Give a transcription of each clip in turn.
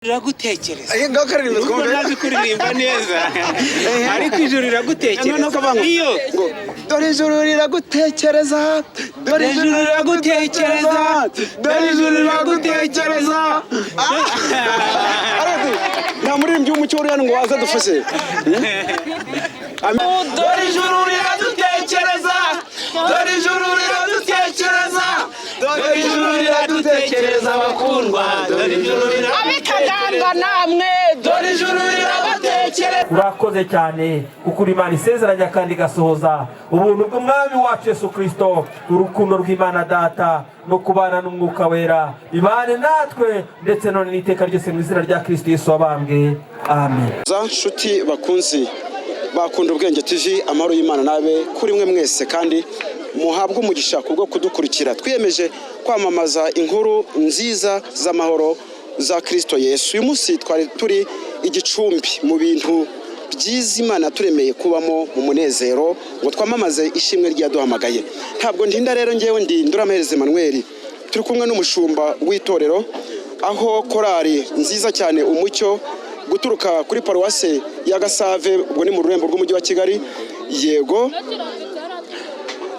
Riragutekereza ngakaririmba twumva nazi kuririmba neza ariko ijuru riragutekereza iyo dore ijuru riragutekereza dore ijuru riragutekereza dore ijuru riragutekereza nta muririmbyi w'umucyo uri hano ngo waza dufashe dore ijuru riradutekereza dore ijuru riradutekereza dore ijuru riradutekereza bakundwa dore ijuru abikagamba namwe dore ijuru rirabatekereza. Urakoze cyane kuko Imana isezeranya kandi igasohoza ubuntu bw'umwami wacu Yesu Kristo, urukundo rw'Imana Data no kubana n'Umwuka Wera ibane natwe ndetse none n'iteka ryose mu izina rya Kristo Yesu wabambwe. Amen. Za nshuti bakunzi bakunda Ubwenge TV, amahoro y'Imana nabe kuri mwe mwese kandi muhabwe umugisha kubwo kudukurikira. Twiyemeje kwamamaza inkuru nziza z'amahoro za Kristo Yesu. Uyu munsi twari turi igicumbi mu bintu byiza Imana turemeye kubamo mu munezero ngo twamamaze ishimwe ryaduhamagaye. Ntabwo ndinda rero ngewe ndi Nduramuhereza Emmanuel, turi kumwe n'umushumba w'itorero aho korari nziza cyane Umucyo guturuka kuri paruwase ya Gasave, ubwo ni mu rurembo rw'umujyi wa Kigali, yego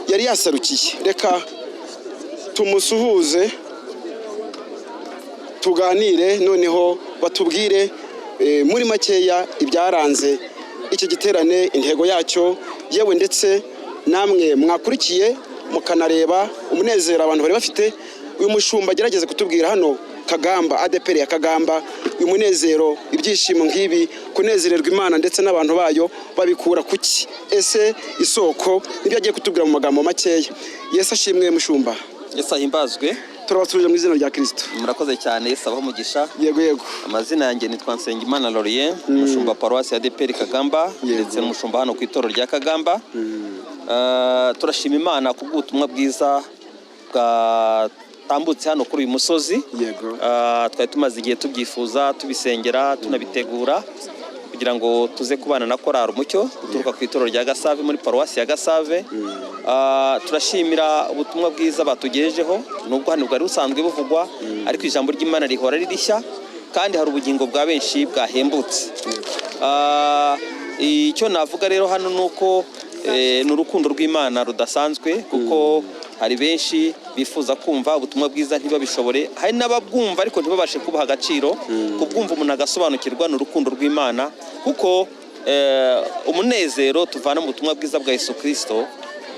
yari yasarukiye. Reka tumusuhuze tuganire noneho batubwire muri makeya ibyaranze iki giterane, intego yacyo, yewe ndetse namwe mwakurikiye mukanareba umunezero abantu bari bafite. Uyu mushumba agerageze kutubwira hano Kagamba, ADPR ya Kagamba, uyu munezero, ibyishimo nk'ibi, kunezererwa Imana ndetse n'abantu bayo babikura kuki? Ese isoko nibyo agiye kutubwira mu magambo makeya. Yesu ashimwe mushumba. Yesu ahimbazwe. Turabasubije mu izina rya Kristo. Murakoze cyane, Yesu abaho umugisha. Yego yego. Amazina yanjye nitwa Nsengimana Laurien, mushumba paruwasi ya ADPR Kagamba ndetse n'umushumba hano ku itorero rya Kagamba. Turashima Imana kubw'ubutumwa bwiza bwatambutse hano kuri uyu musozi. Yego. Twari tumaze igihe tubyifuza, tubisengera, tunabitegura kugira ngo tuze kubana na korari Umucyo guturuka ku itorero rya Gasave muri paruwasi ya Gasave. Turashimira ubutumwa bwiza batugejejeho, nubwo hano bwari busanzwe buvugwa ariko ijambo ry'Imana rihora ririshya kandi hari ubugingo bwa benshi bwahembutse. Icyo navuga rero hano nuko ni urukundo rw'Imana rudasanzwe, kuko hari benshi bifuza kumva ubutumwa bwiza ntibabishobore, hari n'ababwumva ariko ntibabashe kubaha agaciro. Kubwumva umuntu agasobanukirwa ni urukundo rw'Imana, kuko umunezero tuvana mu butumwa bwiza bwa Yesu Kristo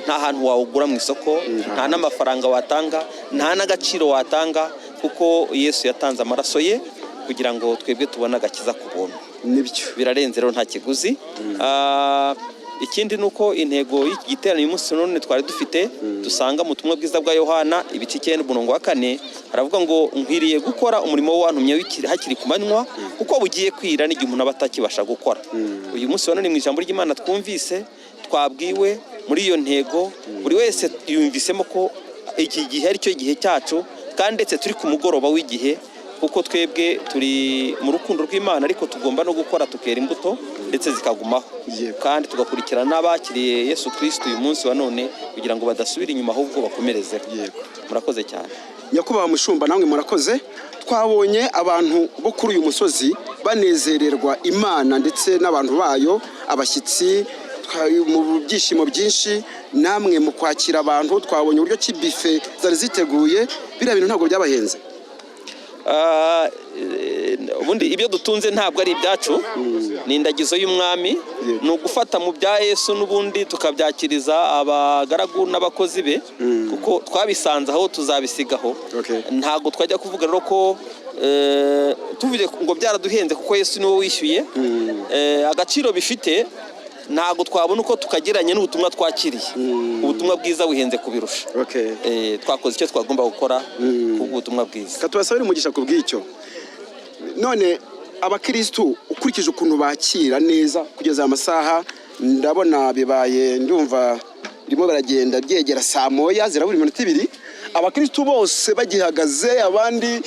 nta hantu wawugura mu isoko, nta n'amafaranga watanga, nta n'agaciro watanga, kuko Yesu yatanze amaraso ye kugira ngo twebwe tubone agakiza ku buntu. Nibyo birarenze rero nta kiguzi. Ikindi nuko intego y'iki giterane uyu munsi none twari dufite dusanga mu butumwa bwiza bwa Yohana ibice 9:4 haravuga ngo nkwiriye gukora umurimo w'uwantumye hakiri ku manywa kuko bugiye kwira n'igihe umuntu abatakibasha gukora. Uyu munsi none mu ijambo ry'Imana twumvise, twabwiwe muri iyo ntego, buri wese yumvisemo ko iki gihe ari cyo gihe cyacu kandi ndetse turi ku mugoroba w'igihe, kuko twebwe turi mu rukundo rw'Imana ariko tugomba no gukora tukera imbuto ndetse zikagumaho. Kandi tugakurikirana n'abakiriye Yesu Kristo uyu munsi wa none kugira ngo badasubira inyuma ahubwo bakomereze. Murakoze cyane. Nyakubahwa mushumba, namwe murakoze. Twabonye abantu bo kuri uyu musozi banezererwa Imana ndetse n'abantu bayo, abashyitsi mu byishimo byinshi. Namwe mu kwakira abantu twabonye uburyo kibife zari ziteguye, biriya bintu ntabwo byabahenze? Ubundi ibyo dutunze ntabwo ari ibyacu, ni indagizo y'umwami. Ni ugufata mu bya Yesu n'ubundi tukabyakiriza abagaragu n'abakozi be, kuko twabisanze aho tuzabisigaho. Ntabwo twajya kuvuga rero ko tuvuge ngo byaraduhenze, kuko Yesu niwe wishyuye. Agaciro bifite ntabwo twabona uko tukageranye n'ubutumwa twakiriye. Ubutumwa bwiza buhenze kubirusha. Twakoze icyo twagomba gukora kubw'ubutumwa bwiza. Katubasabira umugisha kubw'icyo. None abakristo ukurikije ukuntu bakira neza kugeza amasaha, ndabona bibaye, ndumva birimo baragenda byegera saa moya zirabura iminota 2, abakristo bose bagihagaze, abandi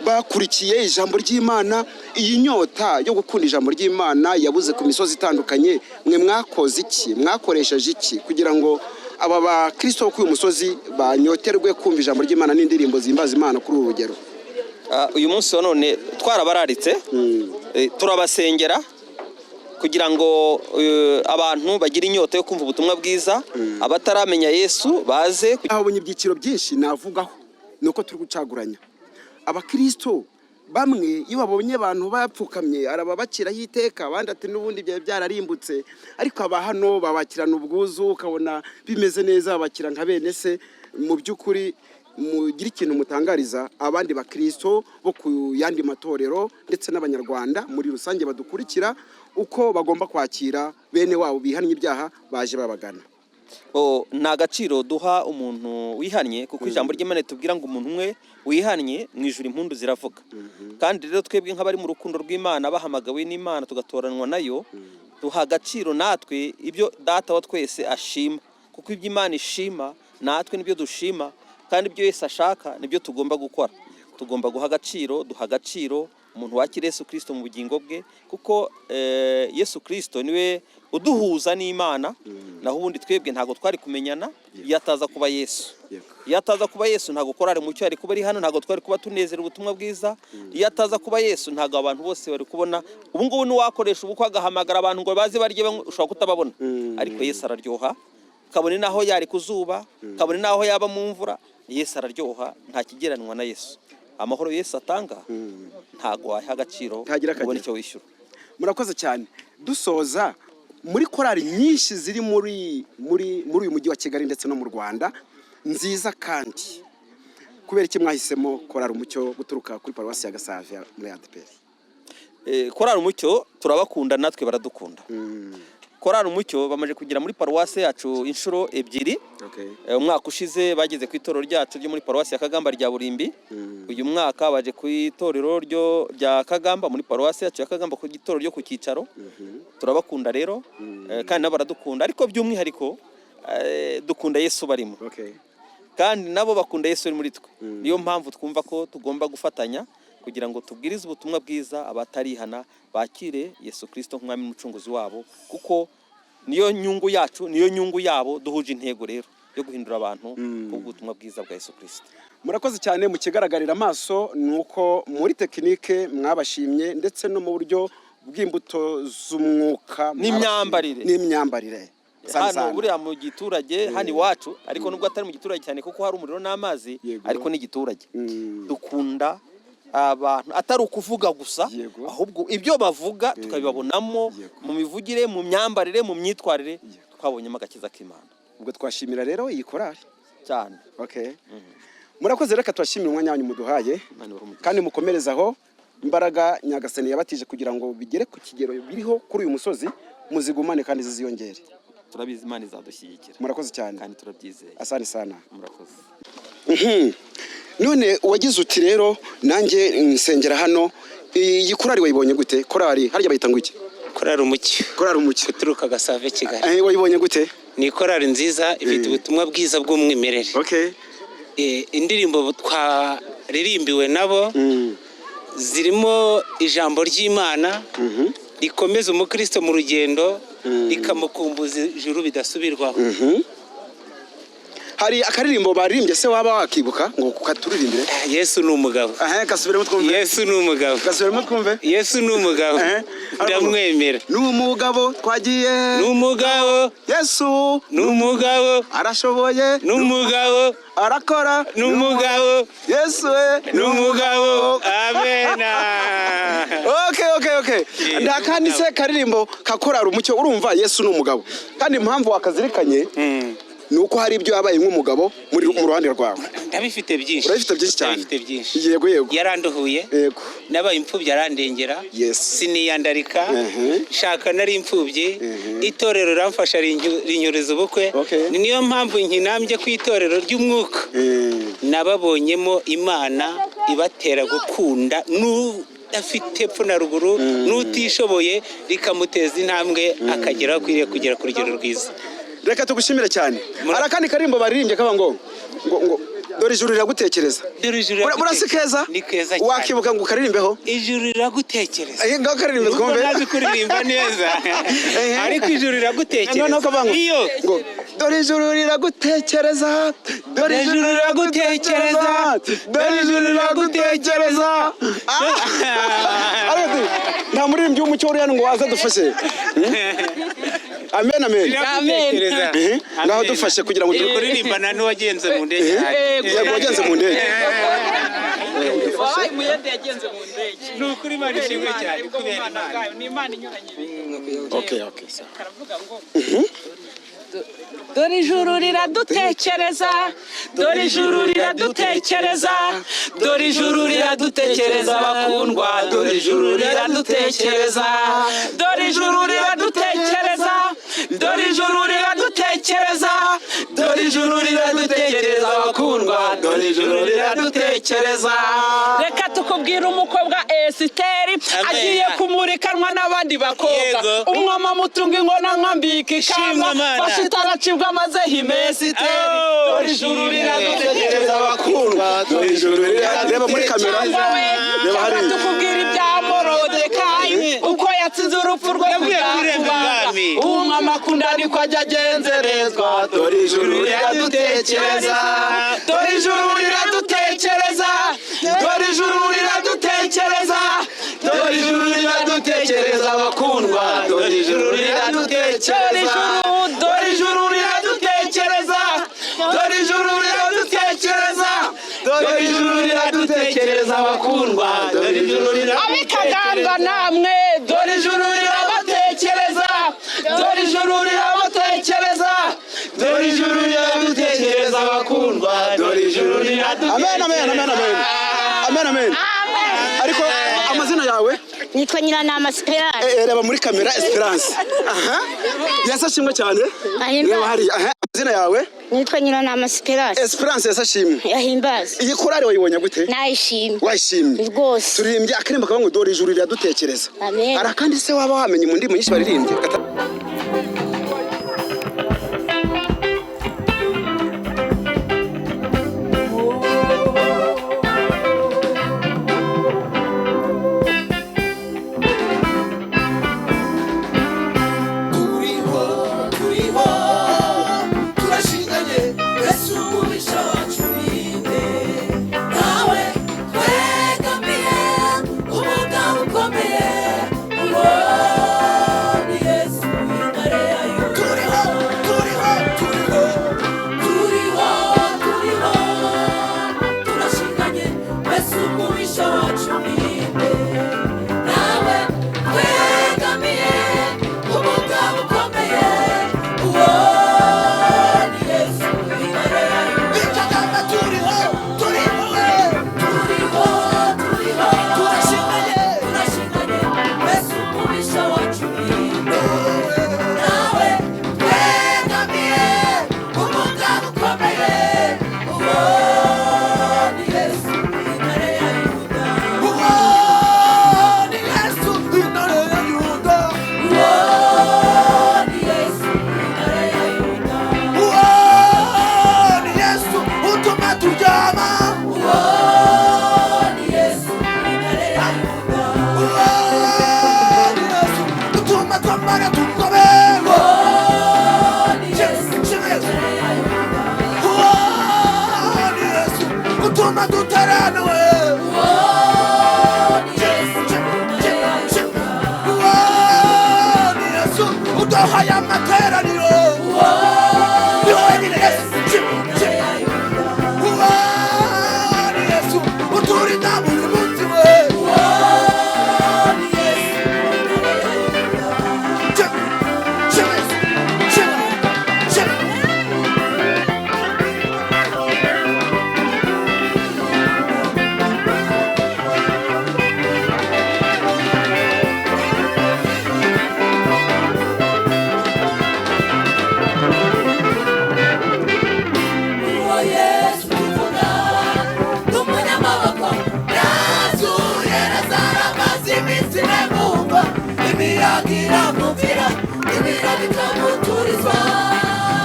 bakurikiye ijambo ry'Imana. Iyi nyota yo gukunda ijambo ry'Imana yabuze ku misozi itandukanye. Mwe mwakoze iki? Mwakoresheje iki kugira ngo aba bakristo bo ku musozi banyoterwe kumva ijambo ry'Imana n'indirimbo zimbaza Imana kuri uru rugero? uyu munsi wa none twarabararitse turabasengera kugira ngo abantu bagire inyota yo kumva ubutumwa bwiza, abataramenya Yesu baze. Habonye ibyiciro byinshi navugaho nuko turi gucaguranya abakristo. Bamwe iyo babonye abantu bapfukamye arababakiraho iteka, abandi ati n'ubundi byawe byararimbutse, ariko aba hano babakirana ubwuzu, ukabona bimeze neza, babakira nka bene se. Mu by'ukuri mugira ikintu mutangariza abandi bakristo bo ku yandi matorero ndetse n'abanyarwanda muri rusange badukurikira, uko bagomba kwakira bene wabo bihannye ibyaha baje babagana? Nta gaciro duha umuntu wihannye, kuko ijambo ry'Imana tubwira ngo umuntu umwe wihannye mu ijuru impundu ziravuga. Kandi rero twebwe nk'abari mu rukundo rw'Imana, bahamagawe n'Imana tugatoranwa nayo, duha agaciro natwe ibyo Data wa twese ashima, kuko ibyo Imana ishima natwe nibyo dushima, kandi ibyo Yesu ashaka nibyo tugomba gukora. Tugomba guha agaciro, duha agaciro umuntu wakira Yesu Kristo mu bugingo bwe, kuko Yesu Kristo niwe uduhuza n'Imana. Naho ubundi twebwe ntago twari kumenyana iyo ataza kuba Yesu. Iyo ataza kuba Yesu ntago korari mucyo ari kuba ari hano, ntago twari kuba tunezera ubutumwa bwiza. Iyo ataza kuba Yesu ntago abantu bose bari kubona. Ubu ngubu niwakoresha ubukwe agahamagara abantu ngo baze barye, ushobora kutababona. Ariko Yesu araryoha, kabone naho yari kuzuba, kabone naho yaba mu mvura, Yesu araryoha, nta kigeranwa na Yesu. Amahoro Yesu atanga ntago waha agaciro ubone icyo wishyura. Murakoze cyane. Dusoza, muri korari nyinshi ziri muri uyu mujyi wa Kigali ndetse no mu Rwanda nziza, kandi kubera iki mwahisemo korari Umucyo guturuka kuri paruwasi ya Gasave muri ADPR? Korari Umucyo turabakunda, natwe baradukunda. Korari Umucyo bamaje kugira muri paruwasi yacu inshuro ebyiri. Umwaka ushize bageze ku itorero ryacu ryo muri paruwasi ya Kagamba rya Burimbi. Uyu mwaka baje ku itorero rya Kagamba muri paruwasi yacu ya Kagamba ku itorero ryo ku Cyicaro. Turabakunda rero, kandi nabo baradukunda, ariko by'umwihariko dukunda Yesu barimo. Kandi nabo bakunda Yesu muri twe. Niyo mpamvu twumva ko tugomba gufatanya kugira ngo tubwirize ubutumwa bwiza abatarihana bakire Yesu Kristo nk'umwami n'umucunguzi wabo, kuko niyo nyungu yacu, niyo nyungu yabo. Duhuje intego rero yo guhindura abantu kubw'ubutumwa bwiza bwa Yesu Kristo. Murakoze cyane. Mu kigaragarira amaso nuko muri tekinike mwabashimye, ndetse no mu buryo bw'imbuto z'umwuka n'imyambarire. Hano buriya mu giturage hano iwacu, ariko nubwo atari mu giturage cyane kuko hari umuriro n'amazi, ariko ni giturage. Dukunda abantu atari ukuvuga gusa, ahubwo ibyo bavuga tukabibabonamo mu mivugire, mu myambarire, mu myitwarire, twabonyemo agakiza k'Imana. Ubwo twashimira rero iyi korari cyane. Murakoze, reka twashimira umwanya wanyu muduhaye, kandi mukomereza aho imbaraga Nyagasani yabatije kugira ngo bigere ku kigero biriho kuri uyu musozi, muzigumane kandi ziziyongere. Turabizi Imana izadushyigikira. Murakoze cyane kandi turabyizeye. Asante sana. Murakoze. None wagize uti rero nanjye nsengera hano, iyi korari wayibonye gute? Korari harya bayita ngo iki? Korari Umucyo. Korari Umucyo guturuka Gasave Kigali. Wayibonye gute? Ni korari nziza ifite ubutumwa bwiza bw'umwimerere. Indirimbo twaririmbiwe nabo zirimo ijambo ry'Imana rikomeza umukristo mu rugendo, rikamukumbuza ijuru bidasubirwaho. Hari akaririmbo baririmbye se waba wakibuka ngo kukaturirimbire? Yesu ni umugabo. Gasubiremo twumve. Yesu ni umugabo. Gasubiremo twumve. Yesu ni umugabo. Ndamwemera. Ni umugabo twagiye. Ni umugabo. Yesu ni umugabo. Arashoboye. Ni umugabo. Arakora. Ni umugabo. Yesu ni umugabo. Amena. Okay. Ndakandi se karirimbo kakorara Umucyo, urumva Yesu ni umugabo. Kandi impamvu wakazirikanye nuko hari ibyo yabaye nk'umugabo mu ruhande rwawe. Ndabifite byinshi. Urabifite byinshi cyane. Ndabifite byinshi. Yego. Yaranduhuye. Yego. Nabaye imfubyi arandengera. Siniyandarika. Shaka nari imfubyi. Itorero ramfasha rinyuriza ubukwe. Ni niyo mpamvu nkinambye ku itorero ry'umwuka. Nababonyemo Imana ibatera gukunda afite epfo na ruguru, n'utishoboye rikamuteza intambwe akagera akwiriye kugera ku rugero rwiza. Reka tugushimire cyane. Hari akandi karimbo baririmbye kaba ngo dore ijuru riragutekereza. Burasi keza? Ni keza cyane. Wakibuka ngo ukaririmbeho? Ijuru riragutekereza. Ngaho karirimbe twumve. Ntazi kuririmba neza. Ariko ijuru riragutekereza. Iyo dore ijuru riragutekereza, dore ijuru riragutekereza, dore ijuru riragutekereza. Nta muririmbyi w'umucyo uri hano ngo waze dufashe. Amen, amen. Ngaho dufashe kugira ngo turirimbana n'uwagenze mu ndege. Yego, wagenze mu ndege. Muyende yagenze mu ndege. Nukuri Imana ishimwe cyane kubera Imana. Ni Imana inyuranye. Okay. Karavuga ngo dore ijuru riradutekereza, dore ijuru riradutekereza, dore ijuru riradutekereza bakundwa, dore ijuru riradutekereza, dore ijuru riradutekereza, dore ijuru riradutekereza, dore ijuru riradutekereza bakundwa, dore ijuru riradutekereza. Reka tukubwira umukobwa Esiteri agiye kumurikanwa n'abandi bakobwa, umwama mutunga ingona mwambika ikamba, fashitaracibwa maze himesiteri, dore ijuru riradutekereza bakundwa, dore ijuru riradutekereza. Muri kamera reba hari tukubwira ibya Morodekayi uko yatsinze urupfu rwo kubaga, umwama akunda niko ajya agenzerezwa, dore ijuru riradutekereza, dore ijuru riradutekereza, dore ijuru riradutekereza, dore ijuru riradutekereza bakundwa, dore ijuru riradutekereza, dore ijuru riradutekereza, dore ijuru riradutekereza, dore ijuru riradutekereza bakundwa, dore ijuru abikaganga namwe, dore ijuru rirabatekereza, dore ijuru rirabatekereza, dore ijuru riradutekereza bakundwa, dore ijuru riradutekereza. Amen. Ariko amazina yawe? Nitwa Nyiranama Esperance. Reba muri kamera Esperance. Yasashimwe cyane. Reba hari amazina yawe? Nitwa Nyiranama Esperance. Esperance yasashimwe. Yahimbaza. Iyi korari wayibonye gute? Nayishimye. Wayishimye. Rwose. Turirimbye akaririmbo kavuga ngo dore ijuru riradutekereza. Amen. Arakandi se waba wamenye mu ndimi nyinshi baririmbye?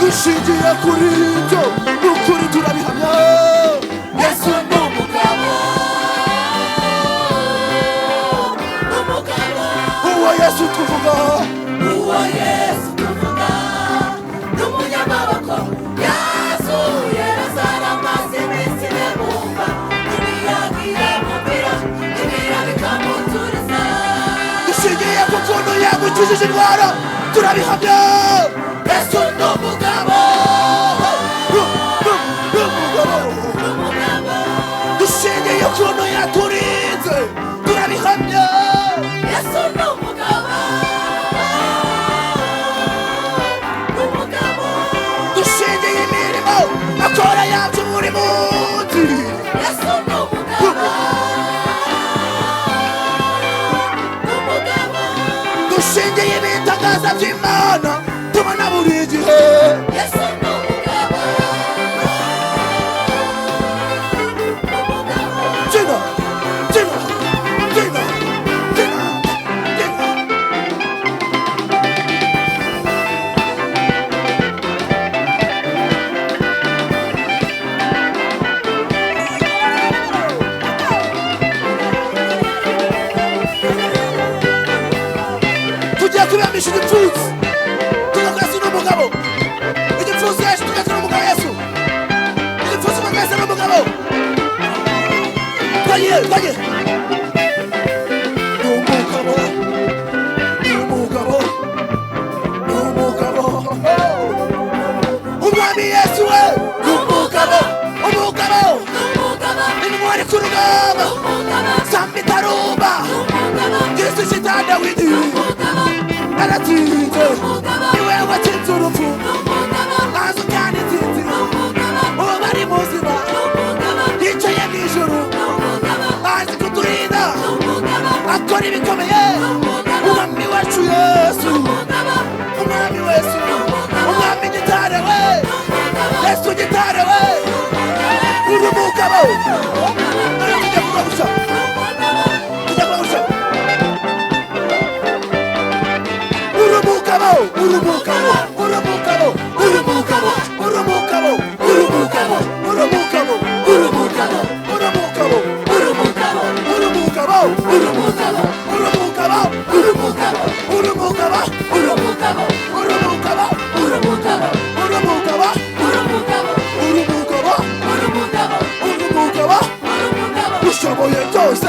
dushingiye kuri ibyo n'ukuri turabihamya. Yesu ni umugabo, uwo Yesu tuvuga, uwo Yesu tuvuga, n'umunyamaboko kukuntu yagukijije indwara turabihamya Yesu ni umugabo dushingiye ukuntu yaturinze turabihamya Yesu ni umugabo dushingiye imirimo akora yacu buri munsi Yesu ni umugabo dushingiye ibitangaza by'Imana tubona buri gihe Yesu ni umugabo Jina Jina Jina Jina Jina tugiye kubamisha igipfunsi tugakwesa n'umugabo igipfunsi Yesu tugakwesa n'umugabo Yesu igipfunsi tugakwesa n'umugabo twagiye n'umugabo umwami Yesu we n'umugabo intwari ku rugamba Sambi Tarumba Yesu shita Dawidi aratsinze niwe watsinze urupfu maze kandi intsinzi ubu bari muzima yicaye mu ijuru azi kuturinda akora ibikomeye umwami wacu Yesu umwami gitare we Yesu gitare we uri umugabo tujya kuragusha ushoboye byose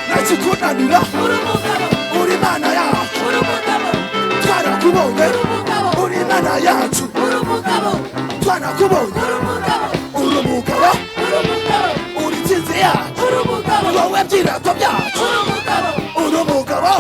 nakikunanira uri Imana yacu twarakubonye uri Imana yacu twarakubonye uri umugabo uri intsinzi yacu wowe byirato byacu uri umugabo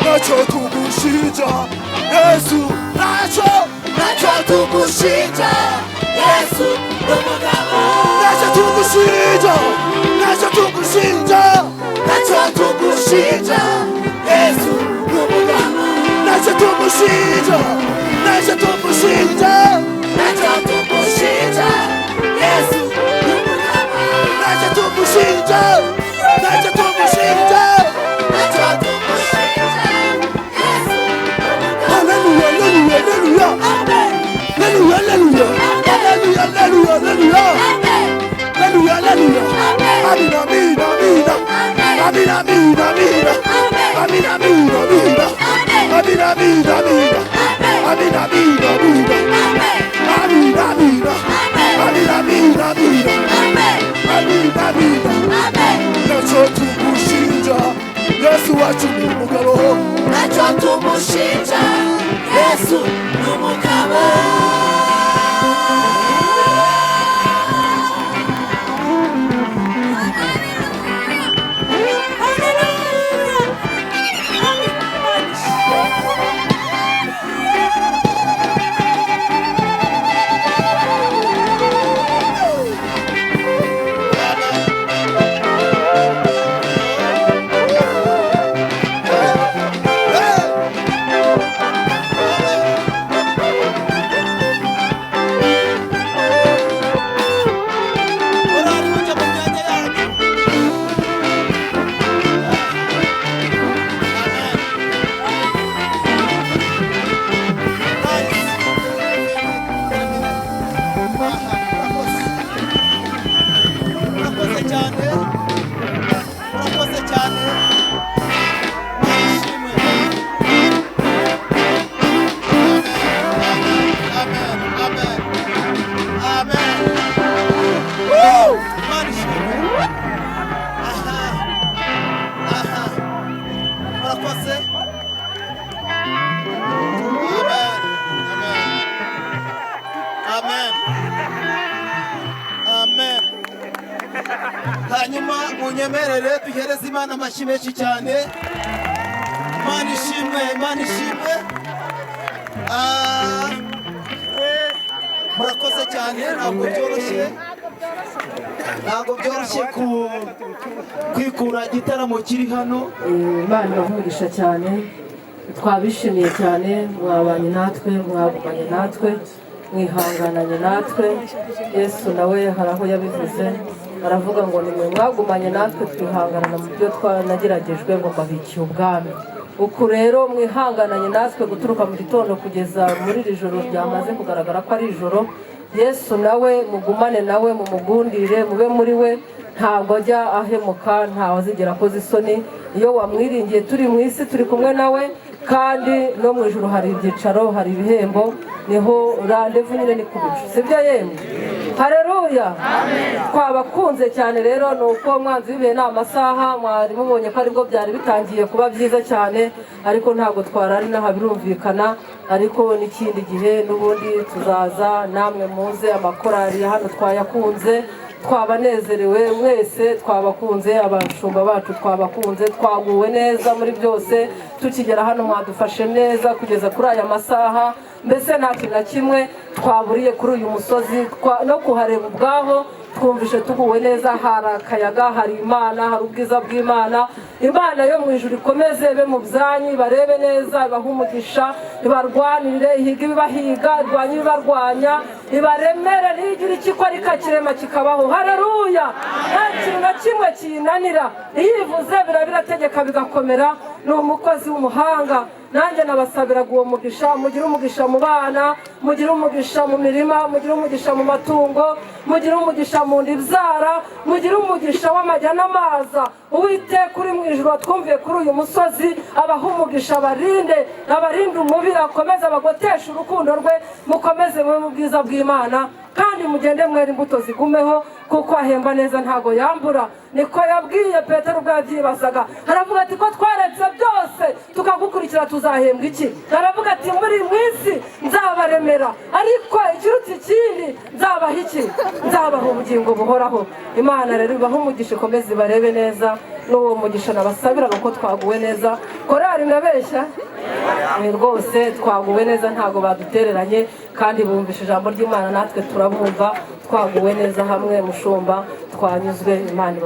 Nacho tugushinja Yesu nacho tugushinja Yesu n'umugabo nacho tugushinja Yesu n'umugabo nacho tugushinja Yesu n'umugabo nacho tugushinja Amina. munyemerere duhereze Imana amashyi menshi cyane. Imana ishimwe, Imana ishimwe. Murakoze cyane, ntabwo byoroshye kwikura igitaramo kiri hano. Imana ibavugisha cyane, twabishimiye cyane, mwabanye natwe, mwagumanye natwe, mwihangananye natwe. Yesu nawe hari aho yabivuze, aravuga ngo nimwe mwagumanye natwe twihanganana mu byo twanageragejwe ngo mbabikiye ubwami. Uku rero mwihangananye natwe guturuka mu gitondo kugeza muri iri joro ryamaze kugaragara ko ari ijoro. Yesu nawe mugumane nawe, mumugundire, mube muri we, ntabwo ajya ahemuka, ntawe azigera akoze isoni. Iyo wamwiringiye turi mu isi turi kumwe nawe, kandi no mu ijuru hari ibyicaro, hari ibihembo, niho randevu nyine ni ku bicu, sibyo yemwe? Haleluya, twabakunze cyane. Rero ni uko mwanzi w'ibihe ni amasaha, mwari mubonye ko aribwo byari bitangiye kuba byiza cyane, ariko ntabwo twarari n'aha birumvikana. Ariko n'ikindi gihe n'ubundi tuzaza, namwe muze, amakorari hano twayakunze, twabanezerewe mwese, twabakunze, abashumba bacu twabakunze, twaguwe neza muri byose. Tukigera hano mwadufashe neza kugeza kuri aya masaha, mbese nta kintu na kimwe twaburiye kuri uyu musozi no kuhareba ubwaho. Twumvishe tuguwe neza, hari akayaga, hari Imana, hari ubwiza bw'Imana. Imana yo mu ijuru ikomeze be mu byanyu, barebe neza, ibahe umugisha, ibarwanire, ihiga ibibahiga, irwanye ibibarwanya, ibaremere, ntigire icyo ikora ikakirema kikabaho. Haleluya, nta kintu na kimwe kiyinanira, iyo ivuze birategeka bigakomera. Ni umukozi w'umuhanga. Nanjye nabasabiraga uwo mugisha, mugire umugisha mu bana, mugire umugisha mu mirima, mugire umugisha mu matungo, mugire umugisha mu ndibyara, mugire umugisha w'amajya n'amaza. Uwiteka uri mu ijuru watwumviye kuri uyu musozi, abaha umugisha, abarinde umubi, akomeze abagotesha urukundo rwe, mukomeze mube mu bwiza bw'Imana, kandi mugende mwera imbuto zigumeho, kuko ahemba neza ntago yambura. Niko yabwiye Petero ubwo yabyibazaga, aravuga ati ko twaretse byose tukagukurikira tuzahembwa iki? Aravuga ati muri mu isi nzabaremera, ariko ikiruta ikindi nzabaha iki? Nzabaha ubugingo buhoraho. Imana rero ibaha umugisha, ikomeze ibarebe neza. N'uwo mugisha nabasabira nuko twaguwe neza. Korari nabeshya rwose, twaguwe neza, ntago badutereranye, kandi bumvisha ijambo ry'Imana, natwe turabumva, twaguwe neza hamwe. Mushumba, twanyuzwe. Imana